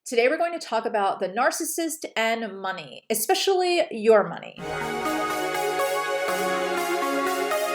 Today we're going to talk about the narcissist and money, especially your money.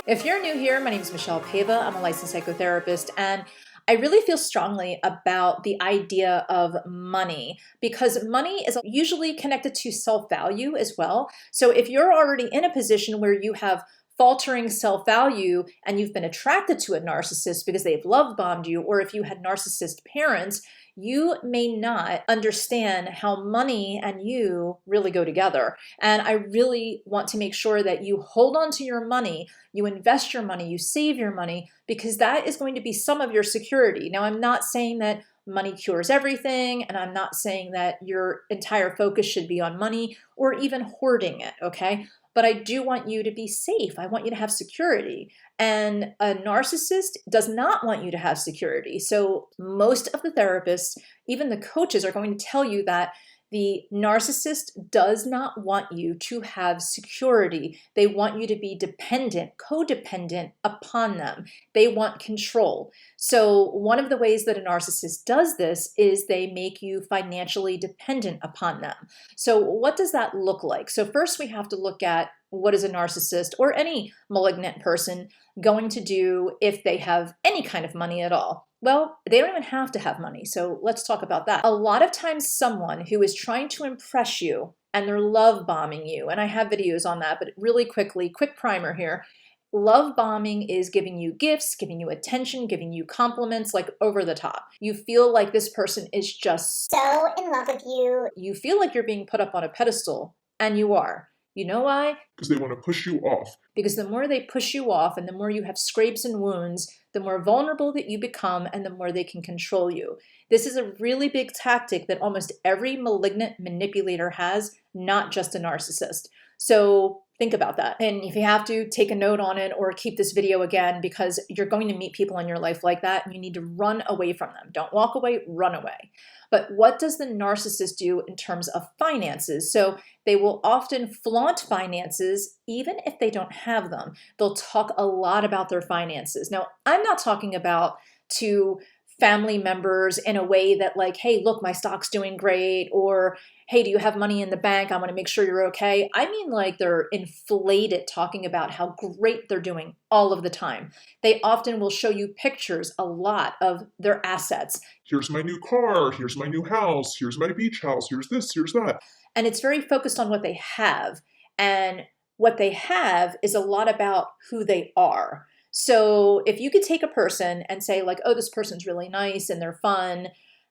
If you're new here, my name is Michele Paiva. I'm a licensed psychotherapist, and I really feel strongly about the idea of money because money is usually connected to self-value as well. So if you're already in a position where you have faltering self-value and you've been attracted to a narcissist because they've love bombed you, or if you had narcissist parents, you may not understand how money and you really go together. And I really want to make sure that you hold on to your money, you invest your money, you save your money, because that is going to be some of your security. Now, I'm not saying that money cures everything, and I'm not saying that your entire focus should be on money or even hoarding it, okay? But I do want you to be safe. I want you to have security. And a narcissist does not want you to have security. So most of the therapists, even the coaches, are going to tell you that the narcissist does not want you to have security. They want you to be dependent, codependent upon them. They want control. So one of the ways that a narcissist does this is they make you financially dependent upon them. So what does that look like? So first we have to look at what is a narcissist or any malignant person going to do if they have any kind of money at all. Well, they don't even have to have money, so let's talk about that. A lot of times someone who is trying to impress you and they're love bombing you, and I have videos on that, but really quickly, quick primer here. Love bombing is giving you gifts, giving you attention, giving you compliments, like over the top. You feel like this person is just so in love with you. You feel like you're being put up on a pedestal, and you are. You know why? Because they want to push you off. Because the more they push you off and the more you have scrapes and wounds, the more vulnerable that you become and the more they can control you. This is a really big tactic that almost every malignant manipulator has, not just a narcissist. So think about that. And if you have to, take a note on it or keep this video again, because you're going to meet people in your life like that and you need to run away from them. Don't walk away, run away. But what does the narcissist do in terms of finances? So they will often flaunt finances even if they don't have them. They'll talk a lot about their finances. Now, I'm not talking about to family members in a way that like, hey, look, my stock's doing great, or hey, do you have money in the bank? I want to make sure you're okay. I mean, like they're inflated talking about how great they're doing all of the time. They often will show you pictures a lot of their assets. Here's my new car, here's my new house, here's my beach house, here's this, here's that. And it's very focused on what they have. And what they have is a lot about who they are. So if you could take a person and say like, oh, this person's really nice and they're fun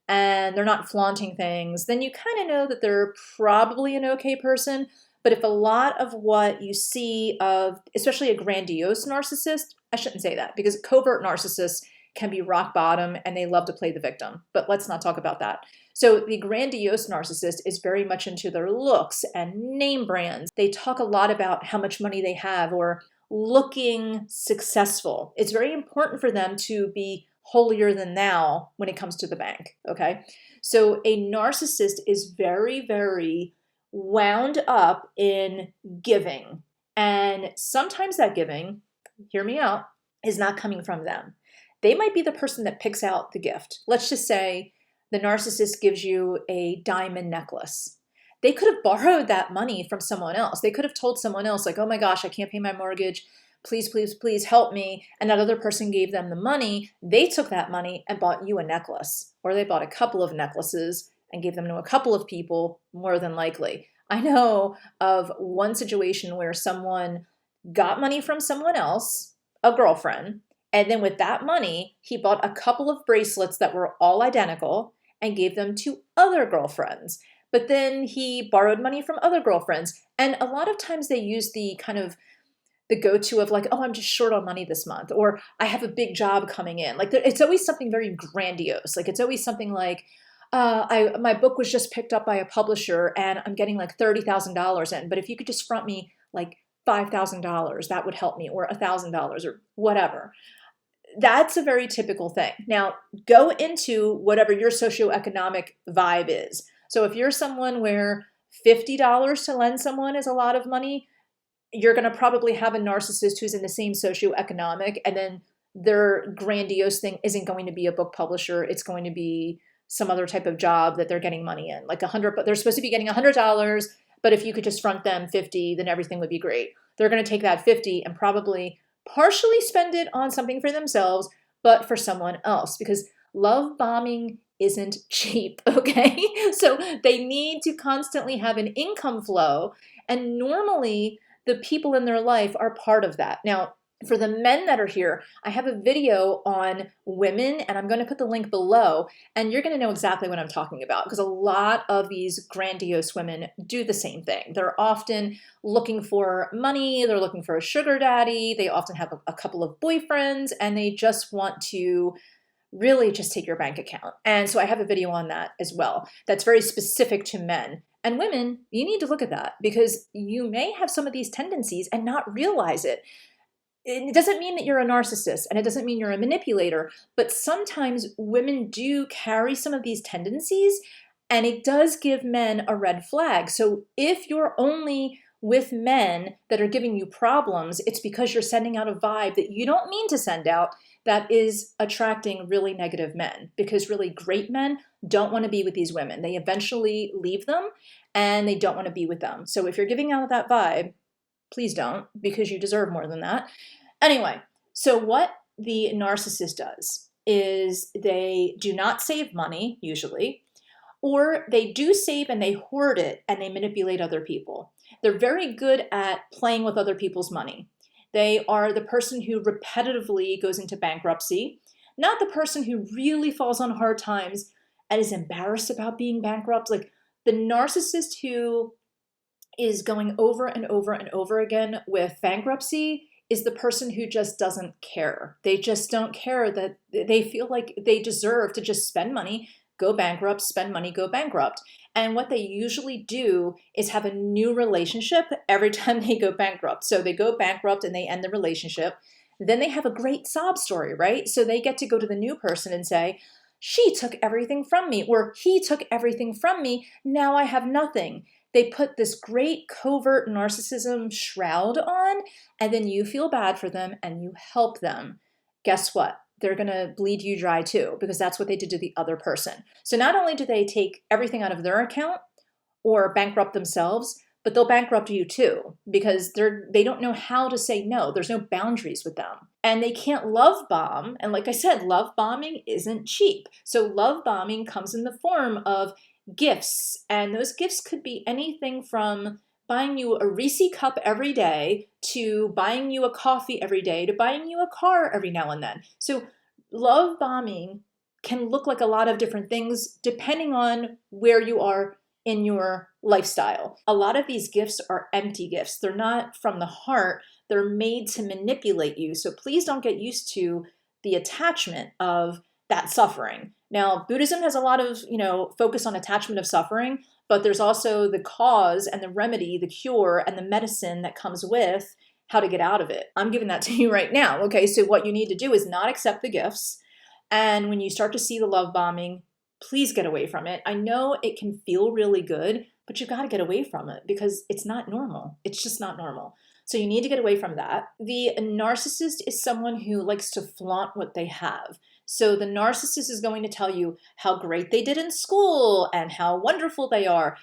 and they're not flaunting things, then you kind of know that they're probably an okay person. But if a lot of what you see of, especially a grandiose narcissist, I shouldn't say that because covert narcissists can be rock bottom and they love to play the victim. But let's not talk about that. So the grandiose narcissist is very much into their looks and name brands. They talk a lot about how much money they have or looking successful. It's very important for them to be holier than thou when it comes to the bank, okay? So a narcissist is very, very wound up in giving. And sometimes that giving, hear me out, is not coming from them. They might be the person that picks out the gift. Let's just say the narcissist gives you a diamond necklace. They could have borrowed that money from someone else. They could have told someone else like, oh my gosh, I can't pay my mortgage. Please, please, please help me. And that other person gave them the money. They took that money and bought you a necklace, or they bought a couple of necklaces and gave them to a couple of people, more than likely. I know of one situation where someone got money from someone else, a girlfriend, and then with that money, he bought a couple of bracelets that were all identical and gave them to other girlfriends. But then he borrowed money from other girlfriends. And a lot of times they use the kind of the go-to of like, oh, I'm just short on money this month, or I have a big job coming in. Like it's always something very grandiose. Like it's always something like, my book was just picked up by a publisher and I'm getting like $30,000 in, but if you could just front me like $5,000, that would help me, or $1,000 or whatever. That's a very typical thing. Now go into whatever your socioeconomic vibe is. So if you're someone where $50 to lend someone is a lot of money, you're going to probably have a narcissist who's in the same socioeconomic, and then their grandiose thing isn't going to be a book publisher. It's going to be some other type of job that they're getting money in, like 100, but they're supposed to be getting $100, but if you could just front them 50, then everything would be great. They're going to take that 50 and probably partially spend it on something for themselves, but for someone else, because love bombing isn't cheap, okay? So they need to constantly have an income flow, and normally the people in their life are part of that. Now, for the men that are here, I have a video on women, and I'm going to put the link below, and you're going to know exactly what I'm talking about, because a lot of these grandiose women do the same thing. They're often looking for money, they're looking for a sugar daddy, they often have a couple of boyfriends, and they just want to really just take your bank account. And so I have a video on that as well that's very specific to men. And women, you need to look at that, because you may have some of these tendencies and not realize it. It doesn't mean that you're a narcissist, and it doesn't mean you're a manipulator, but sometimes women do carry some of these tendencies, and it does give men a red flag. So if you're only with men that are giving you problems, it's because you're sending out a vibe that you don't mean to send out, that is attracting really negative men, because really great men don't want to be with these women. They eventually leave them and they don't want to be with them. So if you're giving out that vibe, please don't, because you deserve more than that. Anyway, so what the narcissist does is they do not save money, usually, or they do save and they hoard it and they manipulate other people. They're very good at playing with other people's money. They are the person who repetitively goes into bankruptcy, not the person who really falls on hard times and is embarrassed about being bankrupt. Like the narcissist who is going over and over and over again with bankruptcy is the person who just doesn't care. They just don't care, that they feel like they deserve to just spend money, go bankrupt, spend money, go bankrupt. And what they usually do is have a new relationship every time they go bankrupt. So they go bankrupt and they end the relationship. Then they have a great sob story, right? So they get to go to the new person and say, she took everything from me, or he took everything from me, now I have nothing. They put this great covert narcissism shroud on, and then you feel bad for them and you help them. Guess what? They're going to bleed you dry too, because that's what they did to the other person. So not only do they take everything out of their account or bankrupt themselves, but they'll bankrupt you too, because they don't know how to say no. There's no boundaries with them. And they can't love bomb. And like I said, love bombing isn't cheap. So love bombing comes in the form of gifts. And those gifts could be anything from buying you a Reese cup every day to buying you a coffee every day to buying you a car every now and then. So love bombing can look like a lot of different things depending on where you are in your lifestyle. A lot of these gifts are empty gifts. They're not from the heart. They're made to manipulate you. So please don't get used to the attachment of that suffering. Now, Buddhism has a lot of, focus on attachment of suffering, but there's also the cause and the remedy, the cure and the medicine that comes with how to get out of it. I'm giving that to you right now. Okay, so what you need to do is not accept the gifts. And when you start to see the love bombing, please get away from it. I know it can feel really good, but you've got to get away from it because it's not normal. It's just not normal. So you need to get away from that. The narcissist is someone who likes to flaunt what they have. So the narcissist is going to tell you how great they did in school and how wonderful they are.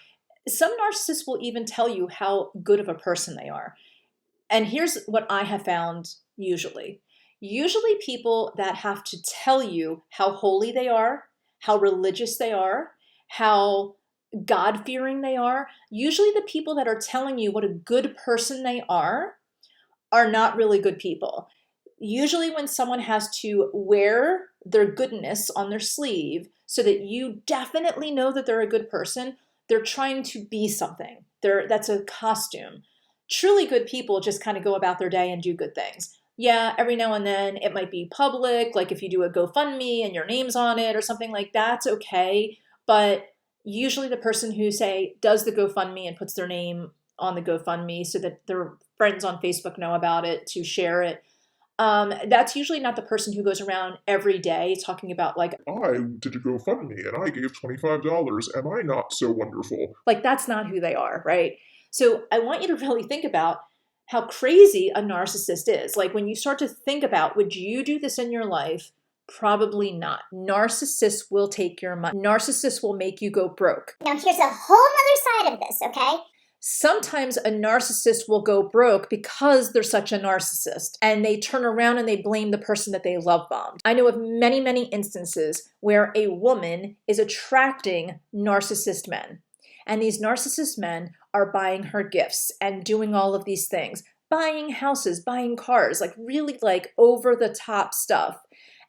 Some narcissists will even tell you how good of a person they are. And here's what I have found usually. Usually people that have to tell you how holy they are, how religious they are, how God-fearing they are, usually the people that are telling you what a good person they are not really good people. Usually when someone has to wear their goodness on their sleeve so that you definitely know that they're a good person, they're trying to be something. That's a costume. Truly good people just kind of go about their day and do good things. Yeah, every now and then it might be public, like if you do a GoFundMe and your name's on it or something like that's okay. But usually the person who, say, does the GoFundMe and puts their name on the GoFundMe so that their friends on Facebook know about it to share it, that's usually not the person who goes around every day talking about like, I did a GoFundMe and I gave $25. Am I not so wonderful? Like that's not who they are, right? So I want you to really think about how crazy a narcissist is. Like when you start to think about, would you do this in your life? Probably not. Narcissists will take your money. Narcissists will make you go broke. Now here's a whole other side of this, okay? Sometimes a narcissist will go broke because they're such a narcissist, and they turn around and they blame the person that they love bombed. I know of many, many instances where a woman is attracting narcissist men, and these narcissist men are buying her gifts and doing all of these things, buying houses, buying cars, like really like over the top stuff.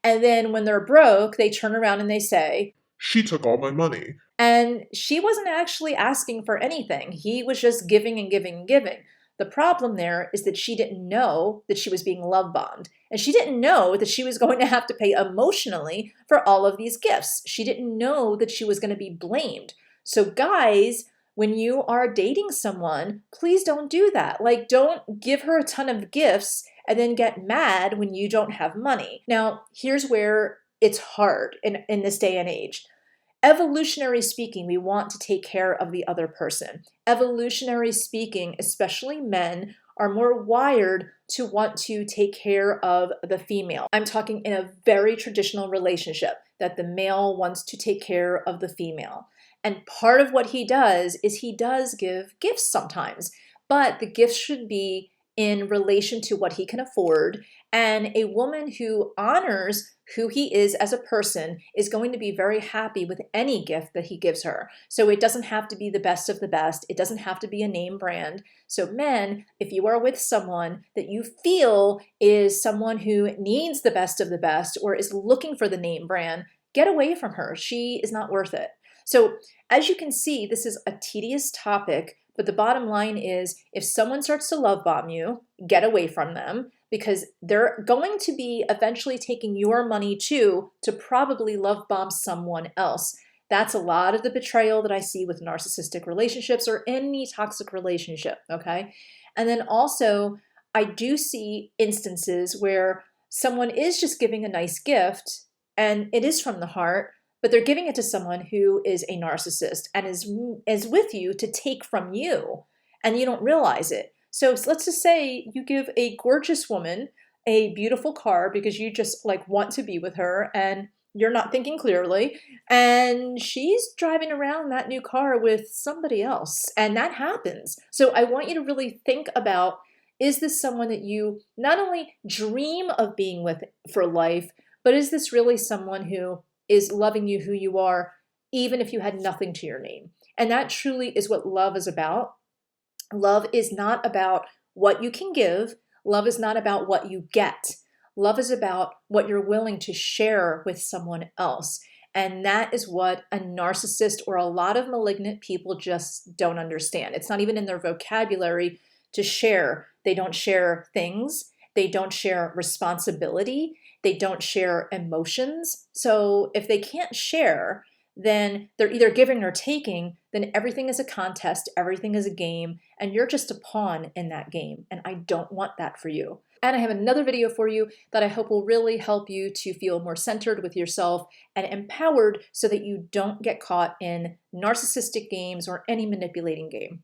And then when they're broke, they turn around and they say, She took all my money. and she wasn't actually asking for anything. He was just giving and giving and giving. The problem there is that she didn't know that she was being love bombed. And she didn't know that she was going to have to pay emotionally for all of these gifts. She didn't know that she was going to be blamed. So guys, when you are dating someone, please don't do that. Like, don't give her a ton of gifts and then get mad when you don't have money. Now, here's where it's hard in this day and age. Evolutionary speaking, we want to take care of the other person. Evolutionary speaking, especially men, are more wired to want to take care of the female. I'm talking in a very traditional relationship that the male wants to take care of the female. And part of what he does is he does give gifts sometimes, but the gifts should be in relation to what he can afford. And a woman who honors who he is as a person is going to be very happy with any gift that he gives her. So it doesn't have to be the best of the best. It doesn't have to be a name brand. So men, if you are with someone that you feel is someone who needs the best of the best or is looking for the name brand, get away from her. She is not worth it. So as you can see, this is a tedious topic, but the bottom line is if someone starts to love bomb you, get away from them, because they're going to be eventually taking your money too to probably love bomb someone else. That's a lot of the betrayal that I see with narcissistic relationships or any toxic relationship, okay? And then also, I do see instances where someone is just giving a nice gift and it is from the heart, but they're giving it to someone who is a narcissist and is with you to take from you, and you don't realize it. So let's just say you give a gorgeous woman a beautiful car because you just like want to be with her and you're not thinking clearly, and she's driving around that new car with somebody else, and that happens. So I want you to really think about, is this someone that you not only dream of being with for life, but is this really someone who is loving you who you are, even if you had nothing to your name? And that truly is what love is about. Love is not about what you can give. Love is not about what you get. Love is about what you're willing to share with someone else. And that is what a narcissist or a lot of malignant people just don't understand. It's not even in their vocabulary to share. They don't share things. They don't share responsibility. They don't share emotions. So if they can't share, then they're either giving or taking, then everything is a contest, everything is a game, and you're just a pawn in that game. And I don't want that for you. And I have another video for you that I hope will really help you to feel more centered with yourself and empowered so that you don't get caught in narcissistic games or any manipulating game.